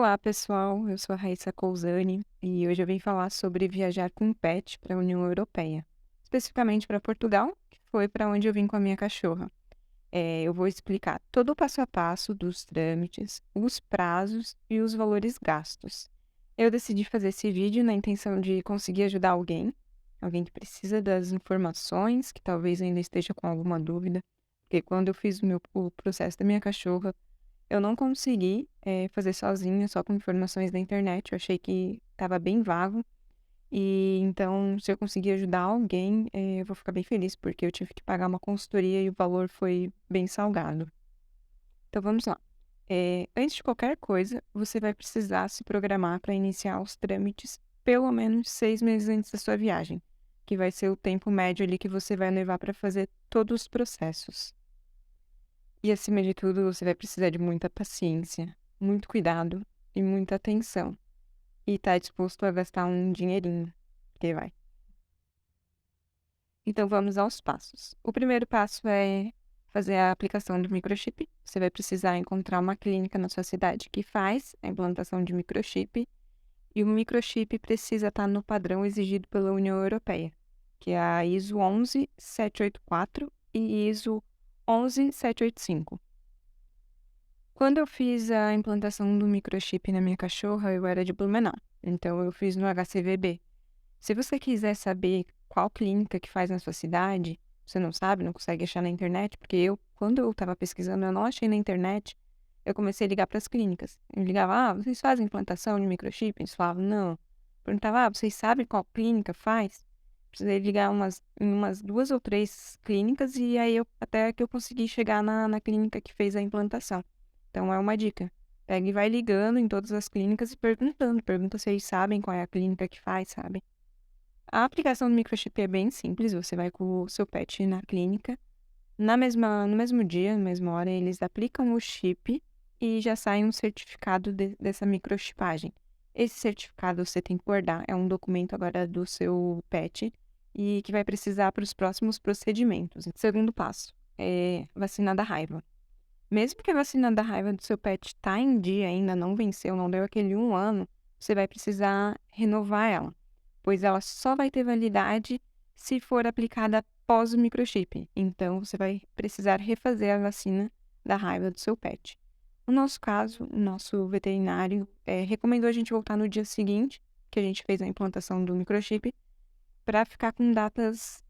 Olá, pessoal. Eu sou a Raíssa Cousani e hoje eu vim falar sobre viajar com pet para a União Europeia, especificamente para Portugal, que foi para onde eu vim com a minha cachorra. Eu vou explicar todo o passo a passo dos trâmites, os prazos e os valores gastos. Eu decidi fazer esse vídeo na intenção de conseguir ajudar alguém que precisa das informações, que talvez ainda esteja com alguma dúvida, porque quando eu fiz o processo da minha cachorra, eu não consegui, fazer sozinha, só com informações da internet, eu achei que estava bem vago, e então se eu conseguir ajudar alguém, eu vou ficar bem feliz, porque eu tive que pagar uma consultoria e o valor foi bem salgado. Então vamos lá. Antes de qualquer coisa, você vai precisar se programar para iniciar os trâmites pelo menos 6 meses antes da sua viagem, que vai ser o tempo médio ali que você vai levar para fazer todos os processos. E acima de tudo, você vai precisar de muita paciência, muito cuidado e muita atenção. E tá disposto a gastar um dinheirinho, porque vai. Então vamos aos passos. O primeiro passo é fazer a aplicação do microchip. Você vai precisar encontrar uma clínica na sua cidade que faz a implantação de microchip. E o microchip precisa estar no padrão exigido pela União Europeia, que é a ISO 11784 e ISO 11785. Quando eu fiz a implantação do microchip na minha cachorra, eu era de Blumenau, então eu fiz no HCVB. Se você quiser saber qual clínica que faz na sua cidade, você não sabe, não consegue achar na internet, porque quando eu estava pesquisando, eu não achei na internet, eu comecei a ligar para as clínicas. Eu ligava, vocês fazem implantação de microchip? Eles falavam, não. Perguntava, vocês sabem qual clínica faz? Precisei ligar em umas 2 ou 3 clínicas e aí até que eu consegui chegar na clínica que fez a implantação. Então é uma dica. Pega e vai ligando em todas as clínicas e perguntando. Pergunta se eles sabem qual é a clínica que faz, sabe? A aplicação do microchip é bem simples. Você vai com o seu pet na clínica. No mesmo dia, na mesma hora, eles aplicam o chip e já sai um certificado dessa microchipagem. Esse certificado você tem que guardar. É um documento agora do seu pet e que vai precisar para os próximos procedimentos. Segundo passo é vacina da raiva. Mesmo que a vacina da raiva do seu pet está em dia ainda, não venceu, não deu aquele 1 ano, você vai precisar renovar ela, pois ela só vai ter validade se for aplicada após o microchip. Então, você vai precisar refazer a vacina da raiva do seu pet. No nosso caso, o nosso veterinário recomendou a gente voltar no dia seguinte, que a gente fez a implantação do microchip, para ficar com datas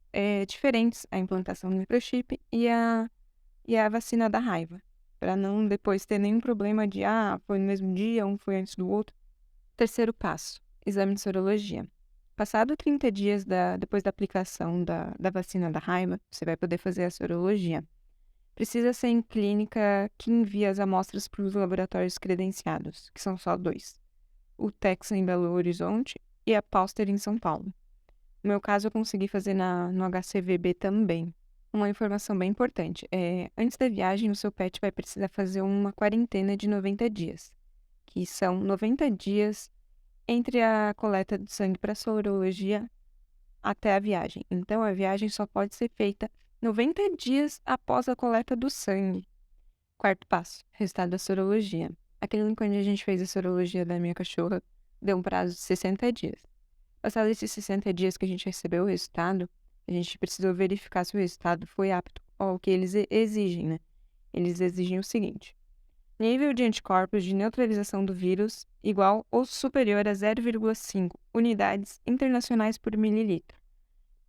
diferentes, a implantação do microchip e a vacina da raiva, para não depois ter nenhum problema de, foi no mesmo dia, um foi antes do outro. Terceiro passo, exame de sorologia. Passado 30 dias depois da aplicação da vacina da raiva, você vai poder fazer a sorologia. Precisa ser em clínica que envia as amostras para os laboratórios credenciados, que são só 2. O Texa em Belo Horizonte e a Pauster em São Paulo. No meu caso, eu consegui fazer no HCVB também. Uma informação bem importante antes da viagem, o seu pet vai precisar fazer uma quarentena de 90 dias, que são 90 dias entre a coleta de sangue para a sorologia até a viagem. Então, a viagem só pode ser feita 90 dias após a coleta do sangue. Quarto passo, resultado da sorologia. Aquele onde a gente fez a sorologia da minha cachorra deu um prazo de 60 dias. Passados esses 60 dias que a gente recebeu o resultado, a gente precisou verificar se o resultado foi apto ao que eles exigem, né? Eles exigem o seguinte: nível de anticorpos de neutralização do vírus igual ou superior a 0,5 unidades internacionais por mililitro.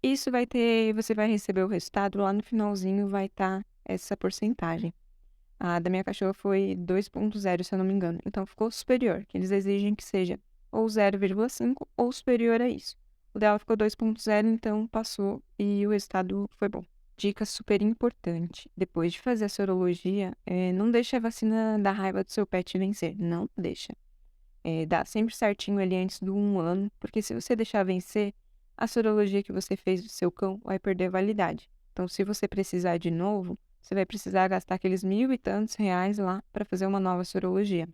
Você vai receber o resultado lá no finalzinho, vai estar essa porcentagem. A da minha cachorra foi 2,0, se eu não me engano. Então ficou superior, que eles exigem que seja ou 0,5 ou superior a isso. O dela ficou 2,0, então passou e o resultado foi bom. Dica super importante: depois de fazer a sorologia, não deixe a vacina da raiva do seu pet vencer. Não deixa. Dá sempre certinho ali antes do 1 ano, porque se você deixar vencer, a sorologia que você fez do seu cão vai perder validade. Então, se você precisar de novo, você vai precisar gastar aqueles 1.000 e tantos reais lá para fazer uma nova sorologia.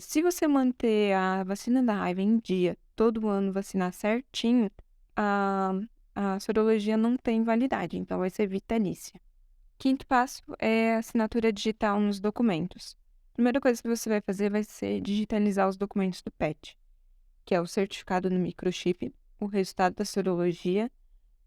Se você manter a vacina da raiva em dia, todo ano vacinar certinho, a, a sorologia não tem validade, então vai ser vitalícia. Quinto passo é a assinatura digital nos documentos. Primeira coisa que você vai fazer vai ser digitalizar os documentos do PET, que é o certificado no microchip, o resultado da sorologia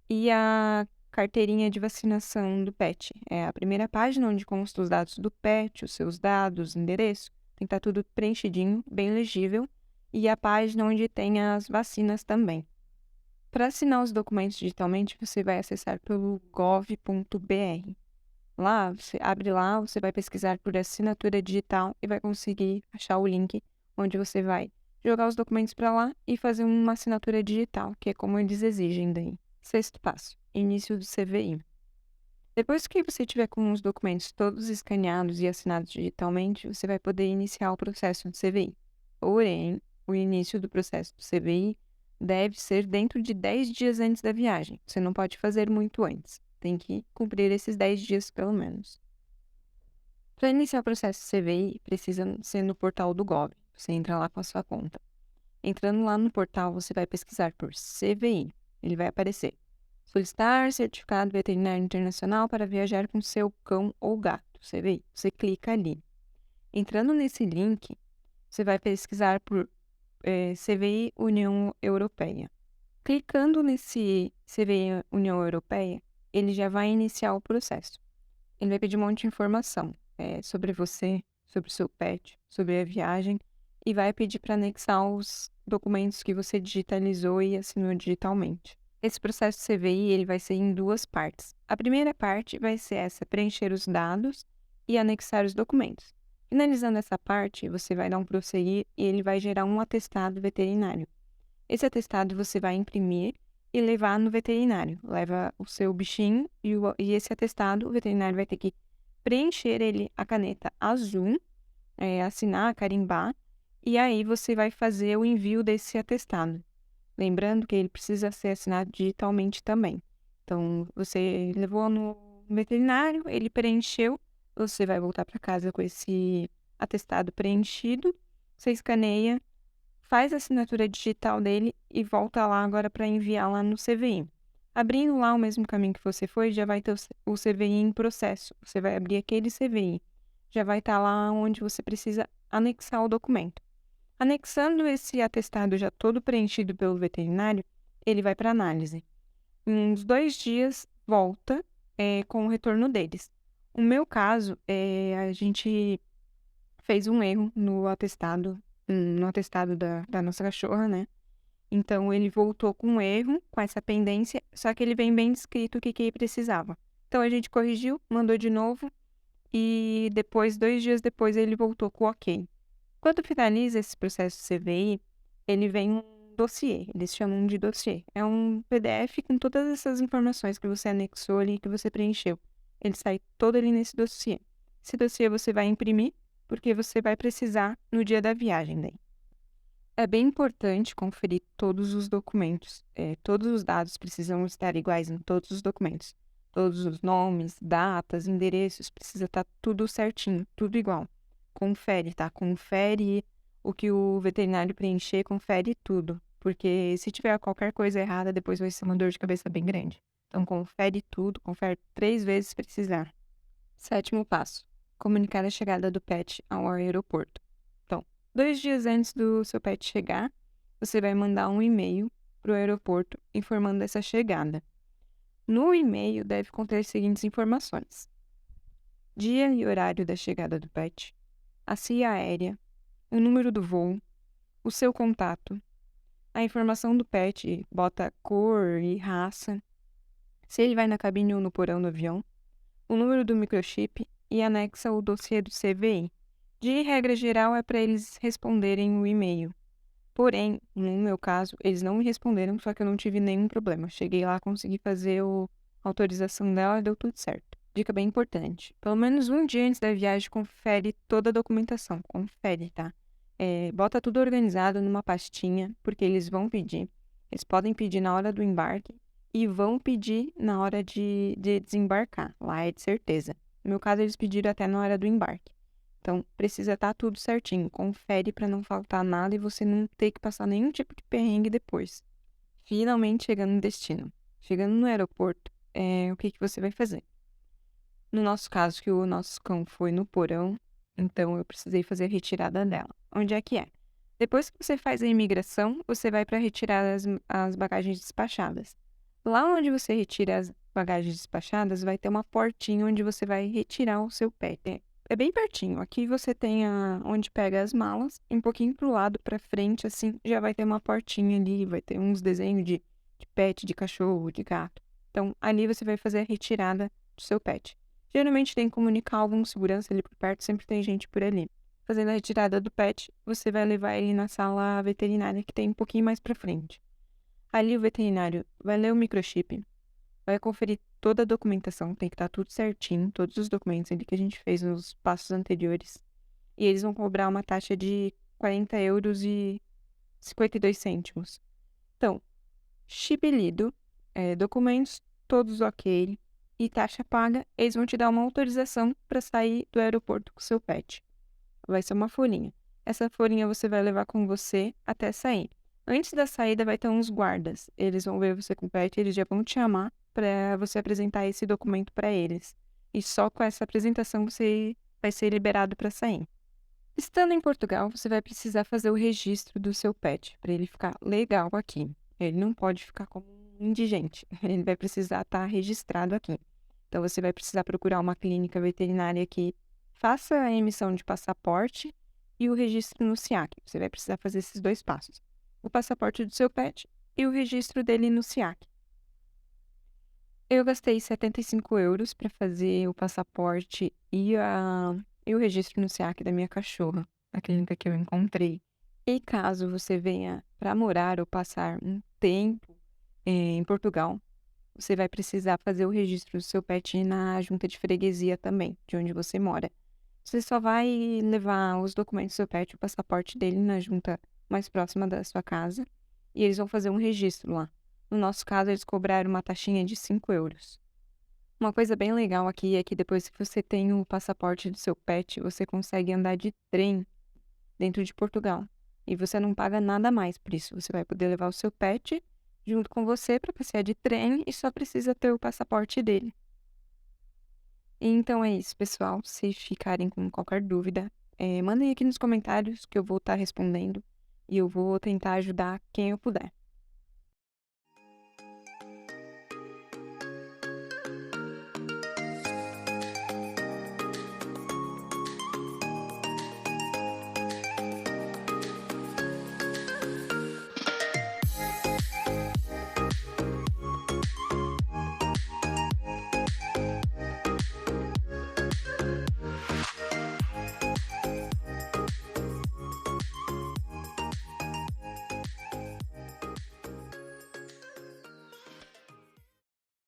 e a carteirinha de vacinação do PET. É a primeira página onde constam os dados do PET, os seus dados, endereço, tem que estar tudo preenchidinho, bem legível, e a página onde tem as vacinas também. Para assinar os documentos digitalmente, você vai acessar pelo gov.br. Lá, você abre lá, você vai pesquisar por assinatura digital e vai conseguir achar o link onde você vai jogar os documentos para lá e fazer uma assinatura digital, que é como eles exigem daí. Sexto passo, início do CVI. Depois que você tiver com os documentos todos escaneados e assinados digitalmente, você vai poder iniciar o processo do CVI. Porém, o início do processo do CVI deve ser dentro de 10 dias antes da viagem. Você não pode fazer muito antes. Tem que cumprir esses 10 dias pelo menos. Para iniciar o processo CVI, precisa ser no portal do Gov. Você entra lá com a sua conta. Entrando lá no portal, você vai pesquisar por CVI. Ele vai aparecer. Solicitar certificado veterinário internacional para viajar com seu cão ou gato. CVI. Você clica ali. Entrando nesse link, você vai pesquisar por CVI União Europeia. Clicando nesse CVI União Europeia, ele já vai iniciar o processo. Ele vai pedir um monte de informação sobre você, sobre o seu pet, sobre a viagem e vai pedir para anexar os documentos que você digitalizou e assinou digitalmente. Esse processo de CVI ele vai ser em duas partes. A primeira parte vai ser essa, preencher os dados e anexar os documentos. Finalizando essa parte, você vai dar um prosseguir e ele vai gerar um atestado veterinário. Esse atestado você vai imprimir e levar no veterinário. Leva o seu bichinho e esse atestado, o veterinário vai ter que preencher ele a caneta azul, assinar, carimbar, e aí você vai fazer o envio desse atestado. Lembrando que ele precisa ser assinado digitalmente também. Então, você levou no veterinário, ele preencheu, você vai voltar para casa com esse atestado preenchido, você escaneia, faz a assinatura digital dele e volta lá agora para enviar lá no CVI. Abrindo lá o mesmo caminho que você foi, já vai ter o CVI em processo. Você vai abrir aquele CVI. Já vai estar lá onde você precisa anexar o documento. Anexando esse atestado já todo preenchido pelo veterinário, ele vai para análise. Em uns 2 dias, volta com o retorno deles. No meu caso, a gente fez um erro no atestado da nossa cachorra, né? Então, ele voltou com um erro, com essa pendência, só que ele vem bem descrito o que precisava. Então, a gente corrigiu, mandou de novo, e depois, 2 dias depois, ele voltou com o ok. Quando finaliza esse processo CVI, ele vem um dossiê, eles chamam de dossiê. É um PDF com todas essas informações que você anexou ali, que você preencheu. Ele sai todo ali nesse dossiê. Esse dossiê você vai imprimir, porque você vai precisar no dia da viagem daí. É bem importante conferir todos os documentos. Todos os dados precisam estar iguais em todos os documentos. Todos os nomes, datas, endereços, precisa estar tudo certinho, tudo igual. Confere, tá? Confere o que o veterinário preencher, confere tudo. Porque se tiver qualquer coisa errada, depois vai ser uma dor de cabeça bem grande. Então, confere tudo, confere 3 vezes se precisar. Sétimo passo: comunicar a chegada do pet ao aeroporto. Então, 2 dias antes do seu pet chegar, você vai mandar um e-mail para o aeroporto informando dessa chegada. No e-mail deve conter as seguintes informações: dia e horário da chegada do pet, a CIA aérea, o número do voo, o seu contato, a informação do pet, bota cor e raça, se ele vai na cabine ou no porão do avião, o número do microchip e anexa o dossiê do CVI. De regra geral, é para eles responderem o e-mail. Porém, no meu caso, eles não me responderam, só que eu não tive nenhum problema. Cheguei lá, consegui fazer a autorização dela e deu tudo certo. Dica bem importante: pelo menos um dia antes da viagem, confere toda a documentação. Confere, tá? Bota tudo organizado numa pastinha, porque eles vão pedir. Eles podem pedir na hora do embarque e vão pedir na hora de desembarcar. Lá é de certeza. No meu caso, eles pediram até na hora do embarque. Então, precisa estar tudo certinho. Confere para não faltar nada e você não ter que passar nenhum tipo de perrengue depois. Finalmente chegando no destino. Chegando no aeroporto, o que você vai fazer? No nosso caso, que o nosso cão foi no porão, então eu precisei fazer a retirada dela. Onde é que é? Depois que você faz a imigração, você vai para retirar as bagagens despachadas. Lá onde você retira as bagagens despachadas, vai ter uma portinha onde você vai retirar o seu pet. É bem pertinho. Aqui você tem onde pega as malas, e um pouquinho pro lado, pra frente, assim, já vai ter uma portinha ali, vai ter uns desenhos de pet, de cachorro, de gato. Então, ali você vai fazer a retirada do seu pet. Geralmente tem que comunicar algum segurança ali por perto, sempre tem gente por ali. Fazendo a retirada do pet, você vai levar ele na sala veterinária que tem um pouquinho mais pra frente. Ali o veterinário vai ler o microchip, vai conferir toda a documentação, tem que estar tudo certinho, todos os documentos ali que a gente fez nos passos anteriores. E eles vão cobrar uma taxa de 40 € e 52 cêntimos. Então, chip lido, documentos todos ok e taxa paga, eles vão te dar uma autorização para sair do aeroporto com seu pet. Vai ser uma folhinha. Essa folhinha você vai levar com você até sair. Antes da saída vai ter uns guardas. Eles vão ver você com o pet, eles já vão te chamar para você apresentar esse documento para eles. E só com essa apresentação você vai ser liberado para sair. Estando em Portugal, você vai precisar fazer o registro do seu pet para ele ficar legal aqui. Ele não pode ficar como um indigente. Ele vai precisar estar registrado aqui. Então você vai precisar procurar uma clínica veterinária que faça a emissão de passaporte e o registro no SIAC. Você vai precisar fazer esses dois passos: o passaporte do seu pet e o registro dele no SIAC. Eu gastei 75 € para fazer o passaporte e o registro no SIAC da minha cachorra, a clínica que eu encontrei. E caso você venha para morar ou passar um tempo em Portugal, você vai precisar fazer o registro do seu pet na junta de freguesia também, de onde você mora. Você só vai levar os documentos do seu pet, o passaporte dele na junta mais próxima da sua casa, e eles vão fazer um registro lá. No nosso caso, eles cobraram uma taxinha de 5 €. Uma coisa bem legal aqui é que depois que você tem o passaporte do seu pet, você consegue andar de trem dentro de Portugal. E você não paga nada mais por isso. Você vai poder levar o seu pet junto com você para passear de trem e só precisa ter o passaporte dele. Então é isso, pessoal. Se ficarem com qualquer dúvida, mandem aqui nos comentários que eu vou estar respondendo e eu vou tentar ajudar quem eu puder.